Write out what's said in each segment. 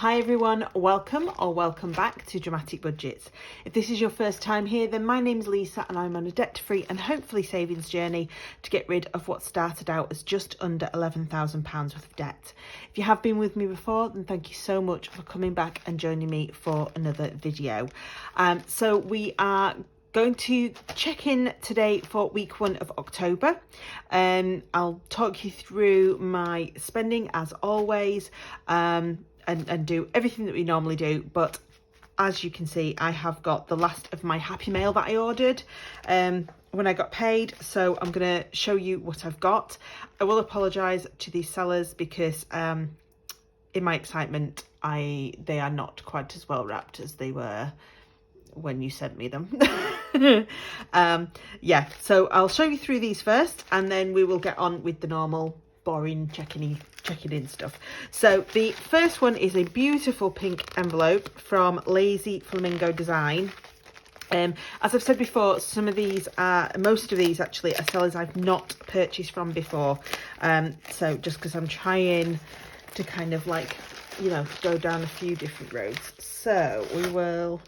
Hi everyone, welcome or welcome back to Dramatic Budgets. If this is your first time here, then my name's Lisa and I'm on a debt-free and hopefully savings journey to get rid of what started out as just under £11,000 worth of debt. If you have been with me before, then thank you so much for coming back and joining me for another video. So we are going to check in today for week 1 of October. I'll talk you through my spending as always, and do everything that we normally do, but as you can see, I have got the last of my Happy Mail that I ordered when I got paid, so I'm going to show you what I've got. I will apologise to these sellers because in my excitement they are not quite as well wrapped as they were when you sent me them. Yeah, so I'll show you through these first and then we will get on with the normal boring checking in stuff. So the first one is a beautiful pink envelope from Lazy Flamingo Design. As I've said before, most of these actually are sellers I've not purchased from before. So just because I'm trying to kind of like, you know, go down a few different roads. So we will,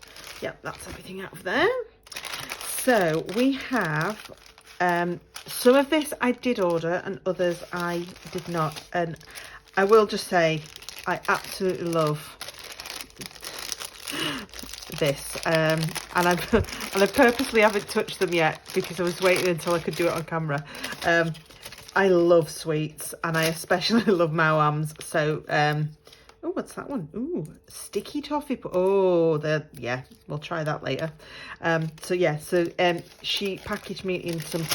yep, that's everything out of there. So we have some of this I did order and others I did not, and I will just say I absolutely love this, and I purposely haven't touched them yet because I was waiting until I could do it on camera. I love sweets and I especially love Mao-Ams, so oh, what's that one? Ooh, sticky toffee. Oh, yeah, we'll try that later. So yeah, so she packaged me in some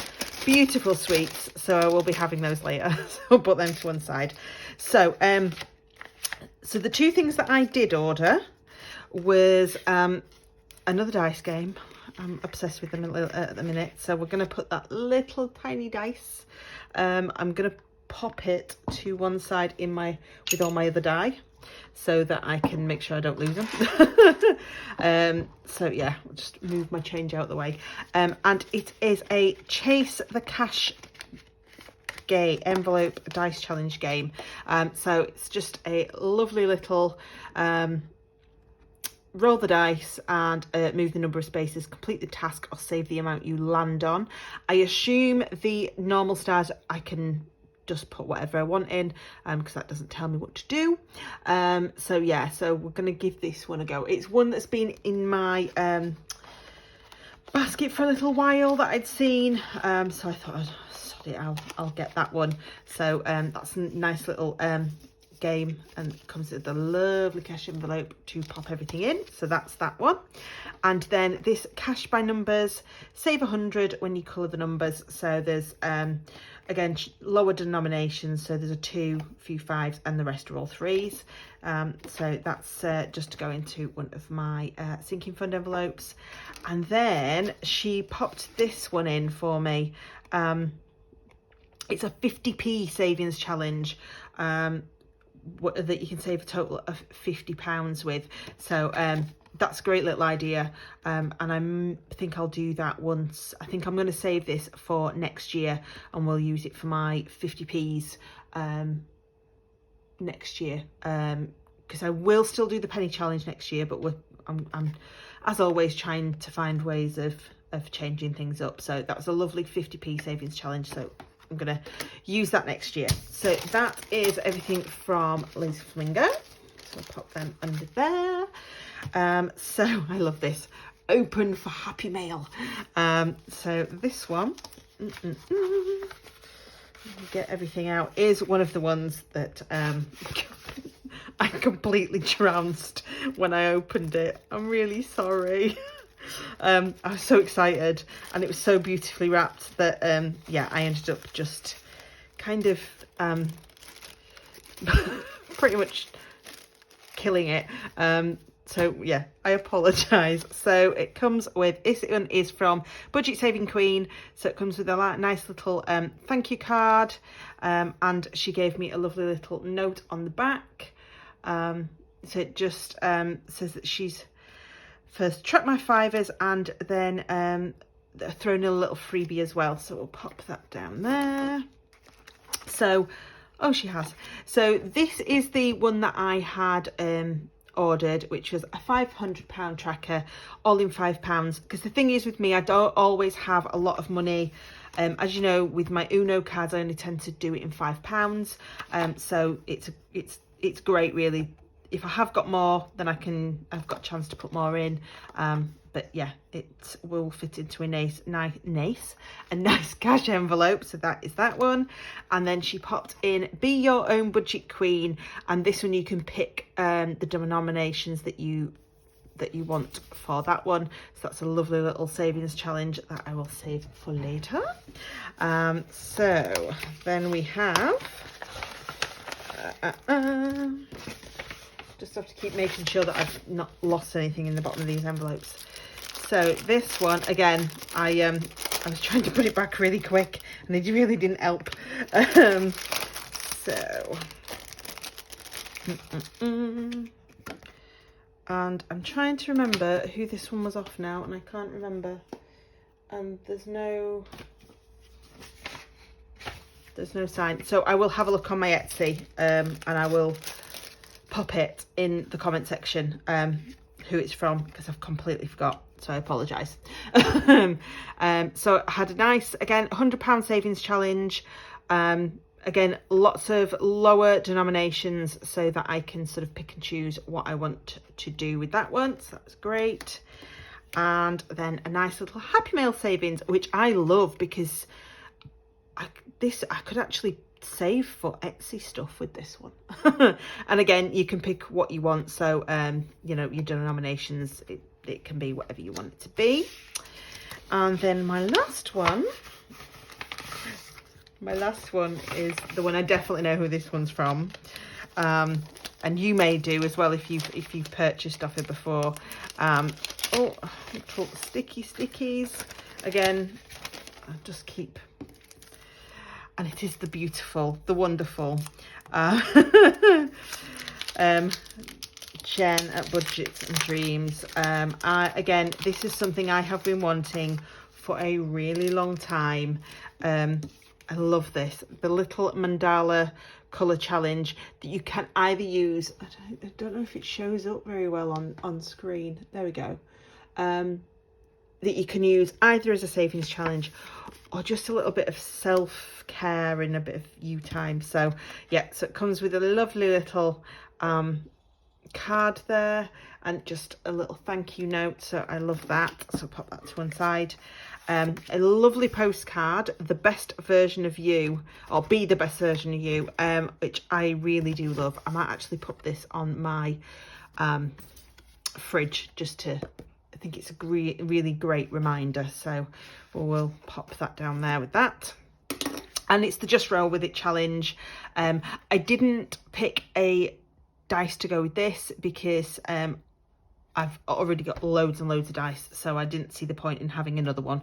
beautiful sweets, so I will be having those later. So I'll put them to one side. So so the two things that I did order was another dice game. I'm obsessed with them at the minute, so we're going to put that little tiny dice. I'm going to pop it to one side with all my other die, so that I can make sure I don't lose them. So yeah, I'll just move my change out of the way. And it is a Chase the Cash envelope dice challenge game. So it's just a lovely little roll the dice and move the number of spaces, complete the task or save the amount you land on. I assume the normal stars I can just put whatever I want in, because that doesn't tell me what to do. So yeah, so we're going to give this one a go. It's one that's been in my basket for a little while that I'd seen, so I thought, sod it, I'll get that one. So that's a nice little game, and it comes with a lovely cash envelope to pop everything in, so that's that one. And then this cash by numbers, save 100 when you colour the numbers. So there's again lower denominations, so there's a 2, a few 5s, and the rest are all 3s. So that's just to go into one of my sinking fund envelopes. And then she popped this one in for me. It's a 50p savings challenge that you can save a total of £50 with. So that's a great little idea, and I think I'll do that once. I think I'm going to save this for next year and we'll use it for my 50p's next year, because I will still do the penny challenge next year, but I'm as always trying to find ways of changing things up. So that was a lovely 50p savings challenge, so I'm going to use that next year. So that is everything from Lazy Flamingo. So I'll pop them under there. So I love this. Open for Happy Mail. So this one, get everything out, is one of the ones that I completely trounced when I opened it. I'm really sorry. I was so excited and it was so beautifully wrapped that yeah, I ended up just kind of pretty much killing it. So yeah, I apologise. So it comes with, this one is from Budget Saving Queen, so it comes with a nice little thank you card, and she gave me a lovely little note on the back. So it just says that she's first tracked my fivers and then thrown in a little freebie as well, so we'll pop that down there. So Oh, she has. So this is the one that I had ordered, which was a £500 tracker, all in £5. Because the thing is with me, I don't always have a lot of money. As you know, with my Uno cards, I only tend to do it in £5. So it's great, really. If I have got more, then I've got a chance to put more in. But yeah, it will fit into a nice cash envelope. So that is that one. And then she popped in Be Your Own Budget Queen. And this one you can pick the denominations that you want for that one. So that's a lovely little savings challenge that I will save for later. So then we have just have to keep making sure that I've not lost anything in the bottom of these envelopes. So this one, again, I was trying to put it back really quick and it really didn't help. And I'm trying to remember who this one was off now, and I can't remember. And there's no sign. So I will have a look on my Etsy, and I will pop it in the comment section who it's from, because I've completely forgot. So I apologise. So I had a nice, again, £100 savings challenge. Again, lots of lower denominations so that I can sort of pick and choose what I want to do with that one. So that's great. And then a nice little Happy Mail savings, which I love because I could actually save for Etsy stuff with this one. And again, you can pick what you want. So, you know, your denominations, it can be whatever you want it to be. And then my last one is the one I definitely know who this one's from. And you may do as well if you've purchased off it before. Oh, little stickies. Again, I'll just keep... And it is the beautiful, the wonderful Jen at Budgets and Dreams. Again, this is something I have been wanting for a really long time. I love this. The little mandala colour challenge that you can either use... I don't know if it shows up very well on screen. There we go. That you can use either as a savings challenge or just a little bit of self-care and a bit of you time. So yeah, so it comes with a lovely little card there and just a little thank you note. So I love that. So pop that to one side. A lovely postcard, the best version of you, or be the best version of you, which I really do love. I might actually put this on my fridge just to... I think it's a really great reminder. So we'll pop that down there with that. And it's the Just Roll With It challenge. I didn't pick a dice to go with this because I've already got loads and loads of dice, so I didn't see the point in having another one.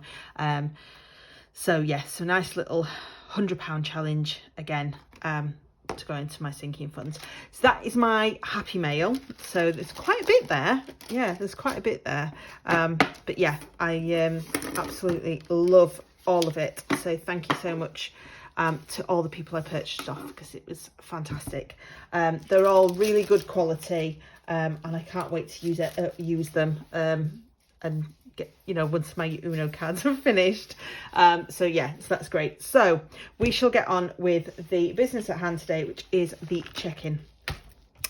So yes, a nice little £100 challenge again to go into my sinking funds. So that is my Happy Mail. So there's quite a bit there. Yeah, there's quite a bit there. But yeah, I absolutely love all of it. So thank you so much to all the people I purchased off, because it was fantastic. They're all really good quality, and I can't wait to use them and get, you know, once my Uno cards are finished. So yeah, so that's great. So we shall get on with the business at hand today, which is the check-in.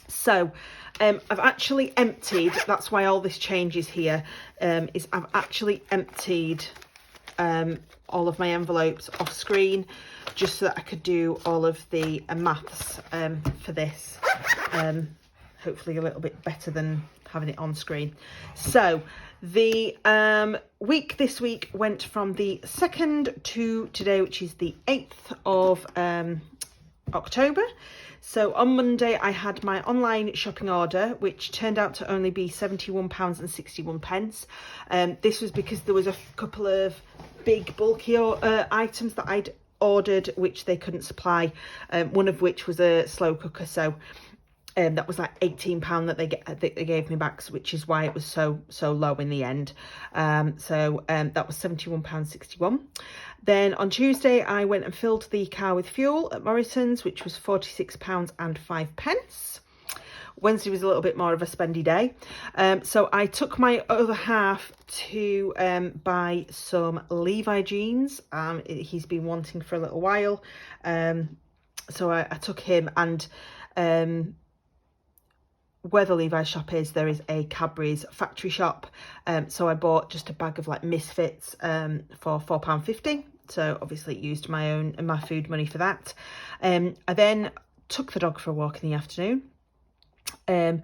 So I've actually emptied, that's why all this changes here, is I've actually emptied all of my envelopes off screen, just so that I could do all of the maths for this, hopefully a little bit better than having it on screen. So the week this week went from the 2nd to today, which is the 8th of October. So on Monday I had my online shopping order, which turned out to only be £71.61. This was because there was a couple of big bulky items that I'd ordered which they couldn't supply, one of which was a slow cooker. So that was like £18 that they gave me back, which is why it was so low in the end. That was £71.61. Then on Tuesday, I went and filled the car with fuel at Morrison's, which was £46.05. Wednesday was a little bit more of a spendy day. So I took my other half to buy some Levi jeans. He's been wanting for a little while. So I took him, and where the Levi's shop is, there is a Cadbury's factory shop. So I bought just a bag of like Misfits for £4.50. So obviously used my food money for that. I then took the dog for a walk in the afternoon. And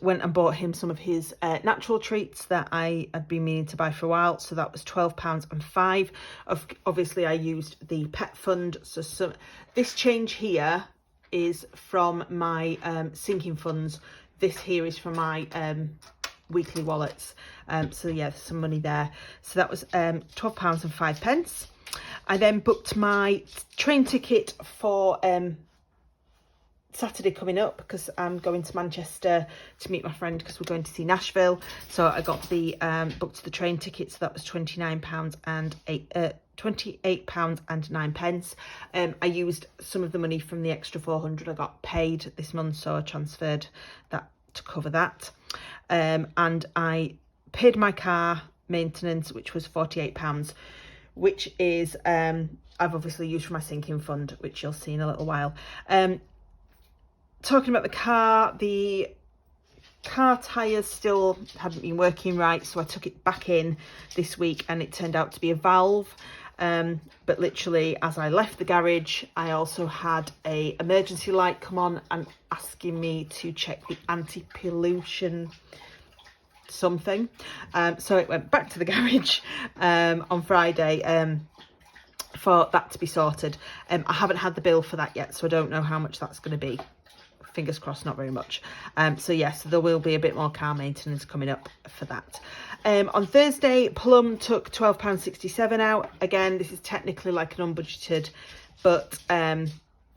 went and bought him some of his natural treats that I had been meaning to buy for a while. So that was £12.05. Obviously, I used the pet fund. So this change here is from my sinking funds. This here is from my weekly wallets. So yeah, there's some money there. So that was £12.05. I then booked my train ticket for Saturday coming up, because I'm going to Manchester to meet my friend, because we're going to see Nashville. So I got the booked the train ticket, so that was £28.09. I used some of the money from the extra 400 I got paid this month, so I transferred that to cover that. And I paid my car maintenance, which was £48, which is I've obviously used for my sinking fund, which you'll see in a little while. Talking about the car tyres still hadn't been working right, so I took it back in this week, and it turned out to be a valve. But literally, as I left the garage, I also had a emergency light come on and asking me to check the anti-pollution something. So it went back to the garage on Friday for that to be sorted. I haven't had the bill for that yet, so I don't know how much that's going to be. Fingers crossed, not very much. So yes, there will be a bit more car maintenance coming up for that. On Thursday, Plum took £12.67 out. Again, this is technically like an unbudgeted, but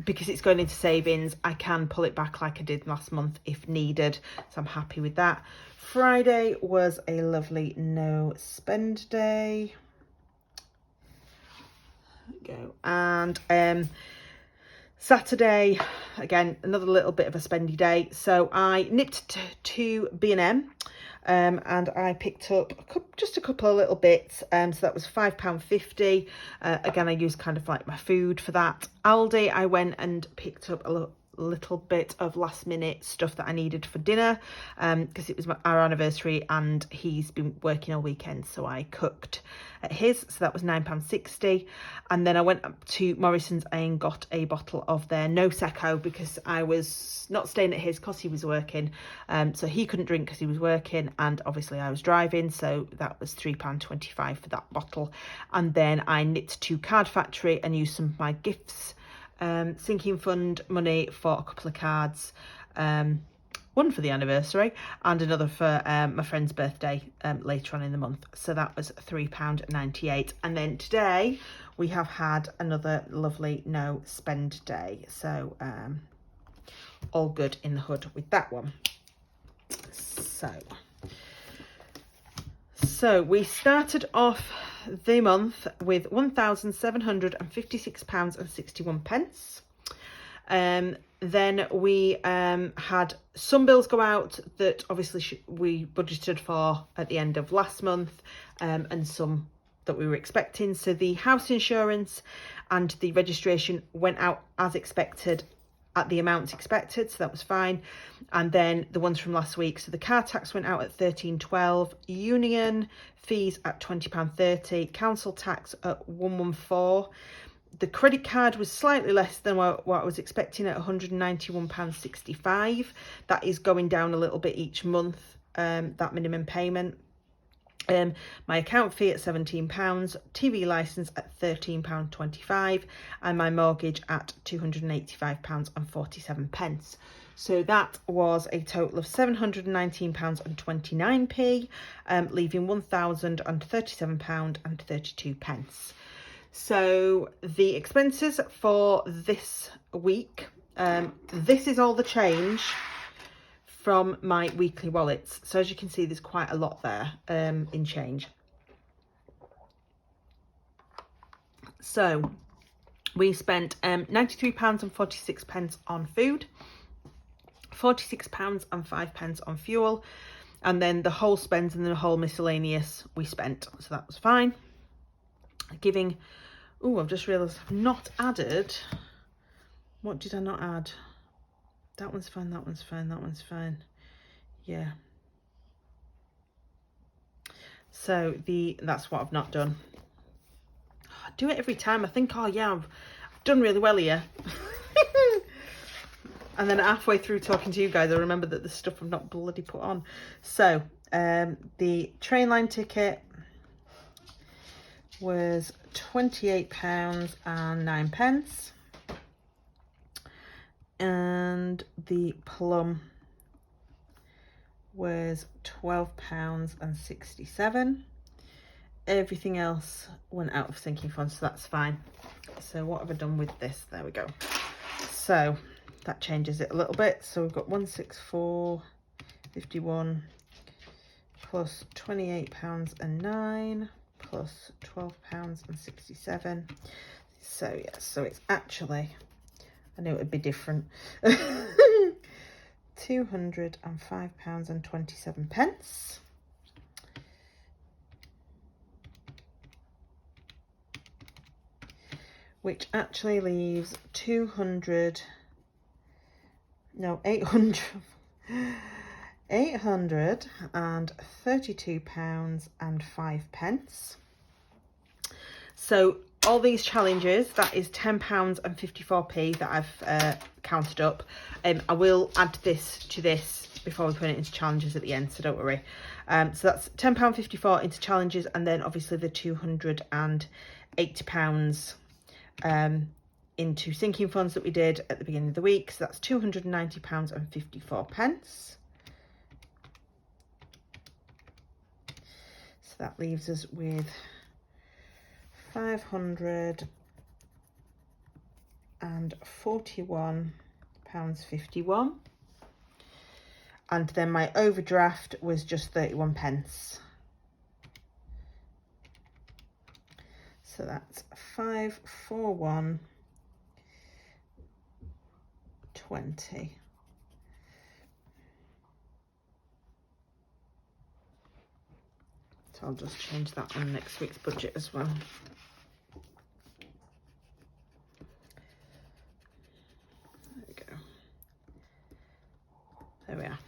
because it's going into savings, I can pull it back like I did last month if needed. So I'm happy with that. Friday was a lovely no spend day. There we go. And Saturday, again, another little bit of a spendy day. So I nipped to B&M and I picked up just a couple of little bits. So that was £5.50. Again, I used kind of like my food for that. Aldi, I went and picked up a little bit of last minute stuff that I needed for dinner, because it was our anniversary and he's been working all weekend, so I cooked at his, so that was £9.60. And then I went up to Morrison's and got a bottle of their No Secco, because I was not staying at his because he was working, so he couldn't drink because he was working, and obviously I was driving, so that was £3.25 for that bottle. And then I nipped to Card Factory and used some of my gifts sinking fund money for a couple of cards, one for the anniversary and another for my friend's birthday later on in the month. So that was £3.98. And then today we have had another lovely no spend day, so all good in the hood with that one. So we started off the month with £1,756.61. Then we had some bills go out that obviously we budgeted for at the end of last month, and some that we were expecting. So the house insurance and the registration went out as expected at the amounts expected, so that was fine. And then the ones from last week, so the car tax went out at £13.12, union fees at £20.30, council tax at £114. The credit card was slightly less than what I was expecting at £191.65. That is going down a little bit each month, that minimum payment. My account fee at £17, TV licence at £13.25, and my mortgage at £285.47. So that was a total of £719.29, leaving £1,037.32. So the expenses for this week, this is all the change from my weekly wallets. So as you can see, there's quite a lot there in change. So we spent £93.46 on food, £46.05 on fuel, and then the whole spends and the whole miscellaneous we spent, so that was fine. Giving, oh, I've just realised I've not added, what did I not add? That one's fine, that one's fine, that one's fine. Yeah. So that's what I've not done. I do it every time. I think, oh yeah, I've done really well here. And then halfway through talking to you guys, I remember that the stuff I've not bloody put on. So the Trainline ticket was £28.09. And the plum was £12.67. Everything else went out of sinking funds, so that's fine. So what have I done with this? There we go. So that changes it a little bit. So we've got 164.51 plus £28.09 plus £12.67. So yeah, so it's actually, I knew it would be different. £205.27. Which actually leaves £832.05. So all these challenges, that is £10.54 that I've counted up. I will add this to this before we put it into challenges at the end, so don't worry. So that's £10.54 into challenges, and then obviously the £280 into sinking funds that we did at the beginning of the week. So that's £290.54. So that leaves us with £541.51. And then my overdraft was just 31p. So that's 541.20. So I'll just change that on next week's budget as well. There we go. There we are.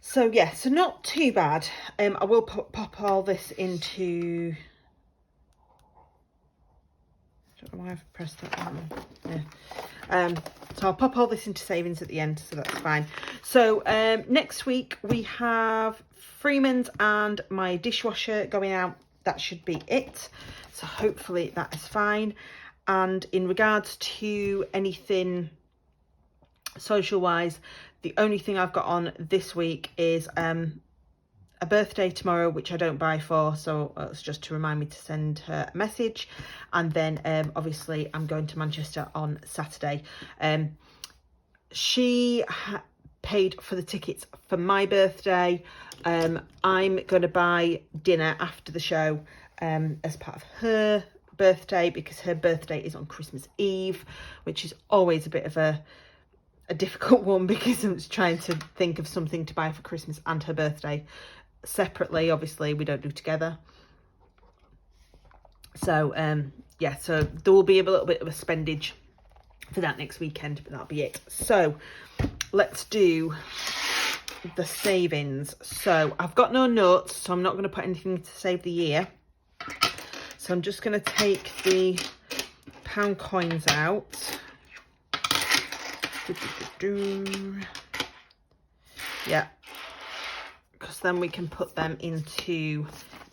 So yeah, so not too bad. I will pop all this into, I don't know why I've pressed that one. Yeah. So I'll pop all this into savings at the end, so that's fine. So next week we have Freeman's and my dishwasher going out. That should be it. So hopefully that is fine. And in regards to anything social wise, the only thing I've got on this week is a birthday tomorrow, which I don't buy for, so it's just to remind me to send her a message. And then obviously I'm going to Manchester on Saturday. She paid for the tickets for my birthday. I'm going to buy dinner after the show as part of her birthday, because her birthday is on Christmas Eve, which is always a bit of a difficult one, because I'm trying to think of something to buy for Christmas and her birthday separately. Obviously we don't do together, so yeah, so there will be a little bit of a spendage for that next weekend, but that'll be it. So let's do the savings. So I've got no notes, so I'm not going to put anything to save the year. So I'm just going to take the pound coins out. Yeah, because then we can put them into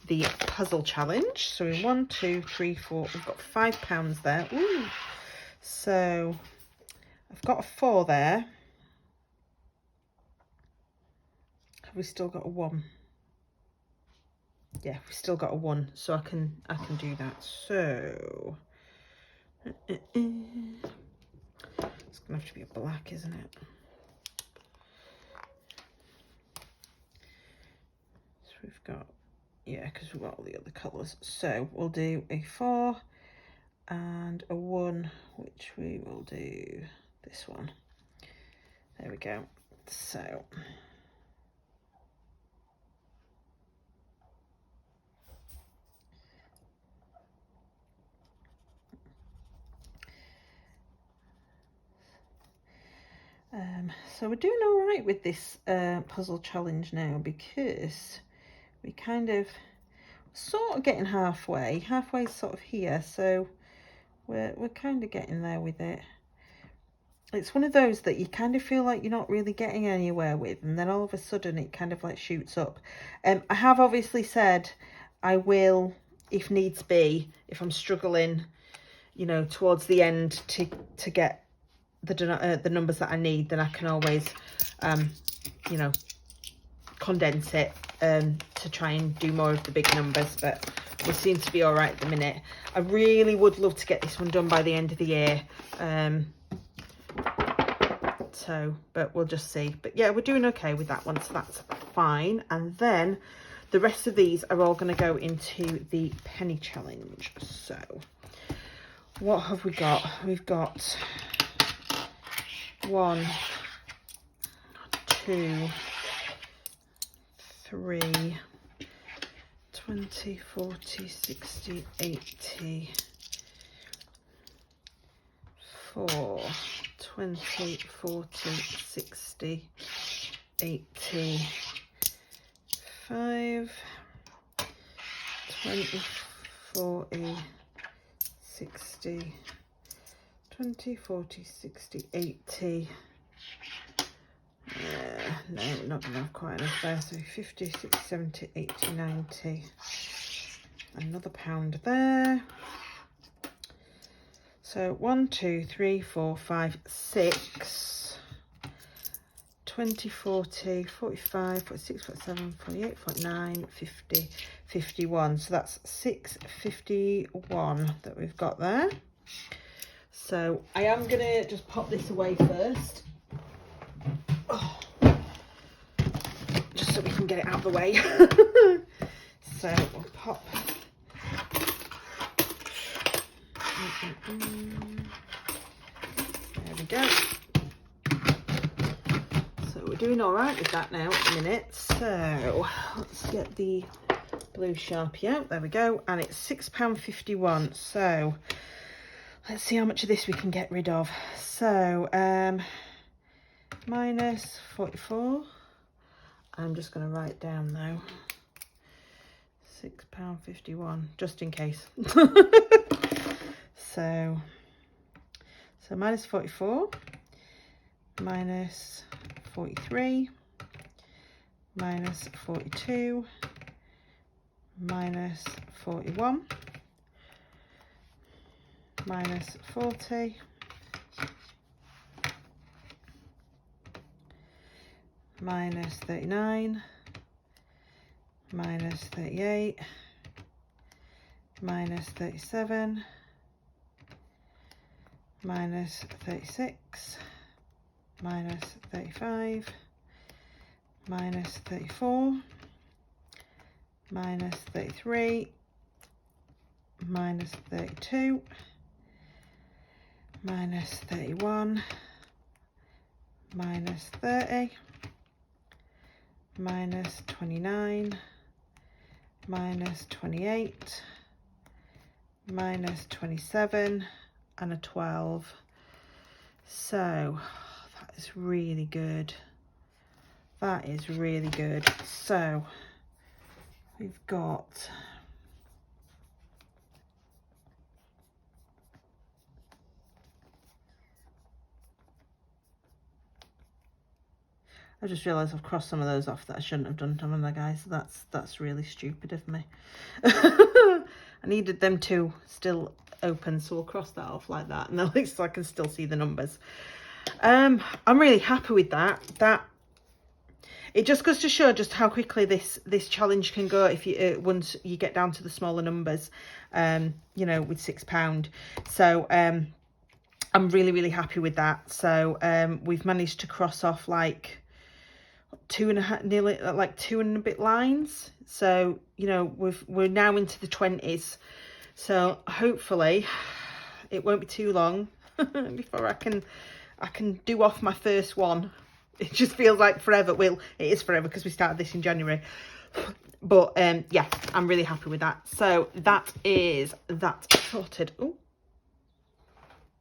the puzzle challenge. So 1, 2, 3, 4, we've got £5 there. Ooh. So I've got a 4 there. Have we still got a 1? Yeah, we've still got a 1, so I can do that. So it's gonna have to be a black, isn't it? So we've got, yeah, because we've got all the other colours. So we'll do a 4, and a 1, which we will do this one. There we go. So so we're doing all right with this puzzle challenge now, because we kind of sort of getting halfway sort of here, so we're kind of getting there with it. It's one of those that you kind of feel like you're not really getting anywhere with, and then all of a sudden it kind of like shoots up. I have obviously said I will, if needs be, if I'm struggling, you know, towards the end to get the numbers that I need, then I can always you know, condense it to try and do more of the big numbers, but we seem to be all right at the minute. I really would love to get this one done by the end of the year, so but we'll just see. But yeah, we're doing okay with that one, so that's fine. And then the rest of these are all going to go into the penny challenge. So what have we got? We've got 1, 2, 3, 20, 40, 60, 80, 4, 20, 40, 60, 80, 5, 20, 40, 60, 20, 40, 60, 80. No, not going to have quite enough there. So 50, 60, 70, 80, 90. Another pound there. So 1, 2, 3, 4, 5, 6. 20, 40, 45, 46, 47, 48, 49, 50, 51. So that's 651 that we've got there. So I am going to just pop this away first. Oh, just so we can get it out of the way. So we'll pop. There we go. So we're doing all right with that now at the minute. So let's get the blue Sharpie out. There we go. And it's £6.51. So let's see how much of this we can get rid of. So minus 44. I'm just going to write down though. £6.51, just in case. So minus 44, minus 43, minus 42, minus 41, minus 40, minus 39, minus 38, minus 37, minus 36, minus 35, minus 34, minus 33, minus 32, minus 31, minus 30, minus 29, minus 28, minus 27, and a 12. So that is really good. That is really good. So we've got I just realised I've crossed some of those off that I shouldn't have done, haven't I, guys? That's really stupid of me. I needed them to still open, so we'll cross that off like that, and at least I can still see the numbers. I'm really happy with that. It just goes to show just how quickly this challenge can go if you once you get down to the smaller numbers, you know, with £6. So I'm really happy with that. So we've managed to cross off like 2.5, nearly like 2 and a bit lines. So, you know, we're now into the 20s. So hopefully it won't be too long before I can do off my first one. It just feels like forever. Well, it is forever because we started this in January. But yeah, I'm really happy with that. So that is that sorted. Oh,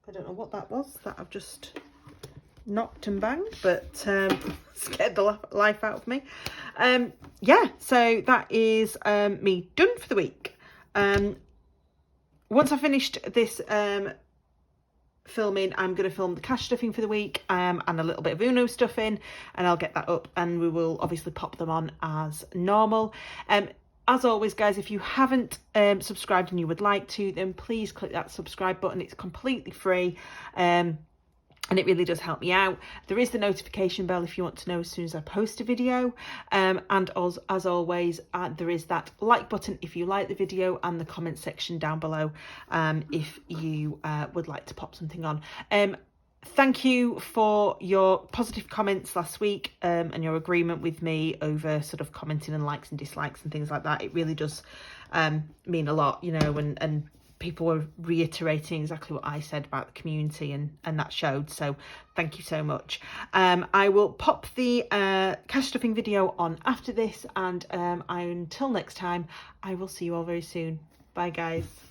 I don't know what that was that I've just knocked and banged, but scared the life out of me. Yeah, so that is me done for the week. Once I finished this filming, I'm going to film the cash stuffing for the week and a little bit of Uno stuffing, and I'll get that up and we will obviously pop them on as normal. As always, guys, if you haven't subscribed and you would like to, then please click that subscribe button. It's completely free. And it really does help me out. There is the notification bell if you want to know as soon as I post a video. And as always, there is that like button if you like the video, and the comment section down below if you would like to pop something on. Thank you for your positive comments last week and your agreement with me over sort of commenting and likes and dislikes and things like that. It really does mean a lot, you know, and people were reiterating exactly what I said about the community, and that showed. So thank you so much. I will pop the cash stuffing video on after this, and until next time, I will see you all very soon. Bye, guys.